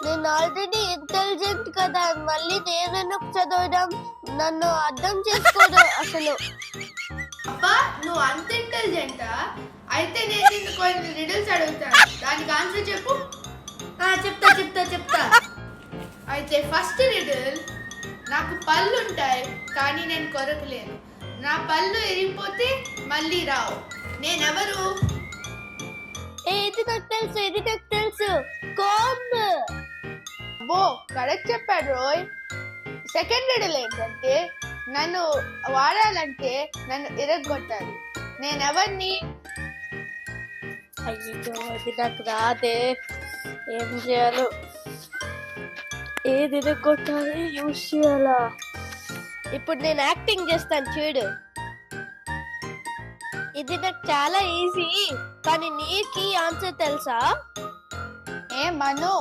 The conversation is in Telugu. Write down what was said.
నేను ఆల్రెడీ ఇంటెలిజెంట్ కదా, మళ్ళీ నేనెందుకు చదవడం? నన్ను అర్థం చేసుకోదు అసలు. అబ్బా, నువ్వు అంత ఇంటెలిజెంటా? అయితే నేను నిన్ను కొన్ని రిడిల్స్ అడుగుతాను, దానికి ఆన్సర్ చెప్పు. చెప్తా చెప్తా చెప్తా. అయితే ఫస్ట్ రిడిల్, నాకు పళ్ళు ఉంటాయి కానీ నేను కొరకలేను, నా పళ్ళు ఎరిగిపోతే మళ్ళీ రావు, నేనెవరు? ఇది నాకు తెలుసు, ఇది నాకు తెలుసు, కాంబ్. అబ్బో, కరెక్ట్ చెప్పాడు రోయ్. సెకండ్ రిడిల్ ఏంటంటే, నన్ను వాడాలంటే నన్ను ఇరగొట్టాలి, నేనెవరిని? అయ్యో, ఇది నాకు రాదే, ఏం చేయాలో? ఏది కొట్టాలి, యూజ్ చేయాలా? ఇప్పుడు నేను యాక్టింగ్ చేస్తాను చూడు. ఇది నాకు చాలా ఈజీ, కానీ నీకు ఆన్సర్ తెలుసా? ఏ మను,